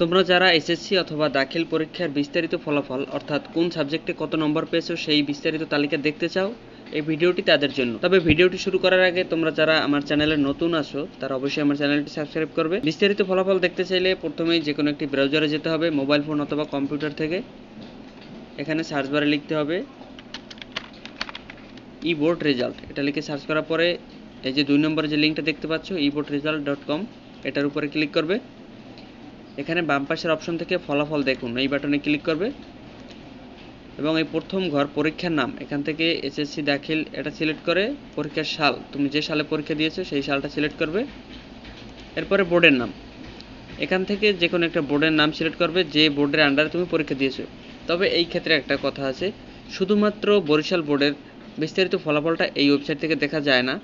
তোমরা যারা এসএসসি অথবা দাখিল পরীক্ষার বিস্তারিত ফলাফল অর্থাৎ কোন সাবজেক্টে কত নম্বর পেয়েছো সেই বিস্তারিত তালিকা দেখতে চাও, এই ভিডিওটি তাদের জন্য। তবে ভিডিওটি শুরু করার আগে তোমরা যারা আমার চ্যানেলে নতুন আছো তারা অবশ্যই আমার চ্যানেলটি সাবস্ক্রাইব করবে। বিস্তারিত ফলাফল দেখতে চাইলে প্রথমেই যে কোনো একটি ব্রাউজারে যেতে হবে, মোবাইল ফোন অথবা কম্পিউটার থেকে। এখানে সার্চ বারে লিখতে হবে ই বোর্ড রেজাল্ট, এটা লিখে সার্চ করার পরে এই যে 2 নম্বরে যে লিঙ্কটা দেখতে পাচ্ছ eboardresult.com, এটার উপরে ক্লিক করবে। এখানে বাম পাশের অপশন থেকে ফলাফল দেখুন এই বাটনে ক্লিক করবে এবং এই প্রথম ঘর পরীক্ষার নাম, এখান থেকে এসএসসি দাখিল এটা সিলেক্ট করে পরীক্ষার সাল, তুমি যে সালে পরীক্ষা দিয়েছো সেই সালটা সিলেক্ট করবে। এরপরে বোর্ডের নাম, এখান থেকে যে কোনো একটা বোর্ডের নাম সিলেক্ট করবে যে বোর্ডের আন্ডারে তুমি পরীক্ষা দিয়েছো। তবে এই ক্ষেত্রে একটা কথা আছে, শুধুমাত্র বরিশাল বোর্ডের বিস্তারিত ফলাফলটা এই ওয়েবসাইট থেকে দেখা যায় না।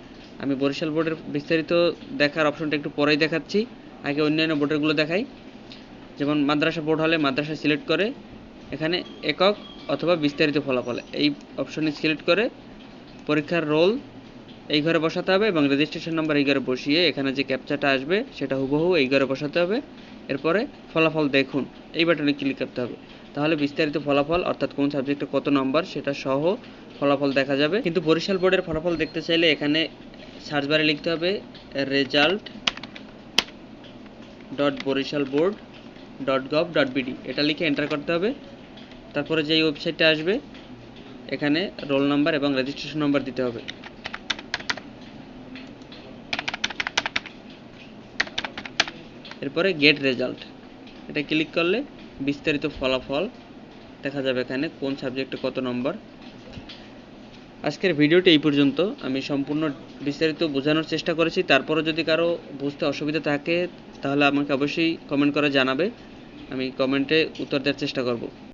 আমি বরিশাল বোর্ডের বিস্তারিত দেখার অপশনটা একটু পরেই দেখাচ্ছি, আগে অন্যান্য বোর্ডেরগুলো দেখাই। যেমন মাদ্রাসা বোর্ড হলে মাদ্রাসা সিলেক্ট করে এখানে একক অথবা বিস্তারিত ফলাফল এই অপশনে সিলেক্ট করে পরীক্ষার রোল এই ঘরে বসাতে হবে এবং রেজিস্ট্রেশন নাম্বার এই ঘরে বসিয়ে এখানে যে ক্যাপচাটা আসবে সেটা হুবহু এই ঘরে বসাতে হবে। এরপরে ফলাফল দেখুন এই বাটনে ক্লিক করতে হবে, তাহলে বিস্তারিত ফলাফল অর্থাৎ কোন সাবজেক্টে কত নম্বর সেটা সহ ফলাফল দেখা যাবে। কিন্তু বরিশাল বোর্ডের ফলাফল দেখতে চাইলে এখানে সার্চ বারে লিখতে হবে result.borishalboard.gov.bd, এটা লিখে এন্টার করতে হবে। তারপরে যে ওয়েবসাইটটা আসবে এখানে রোল নাম্বার এবং রেজিস্ট্রেশন নাম্বার দিতে হবে। এরপরে গেট রেজাল্ট, এটা ক্লিক করলে বিস্তারিত ফলাফল দেখা যাবে এখানে কোন সাবজেক্টে কত নম্বর। আজকের ভিডিওটি এই পর্যন্ত, আমি সম্পূর্ণ বিস্তারিত বোঝানোর চেষ্টা করেছি। তারপরে যদি কারো বুঝতে অসুবিধা থাকে তাহলে আমাকে অবশ্যই কমেন্ট করে জানাবে, আমি কমেন্টে উত্তর দেওয়ার চেষ্টা করব।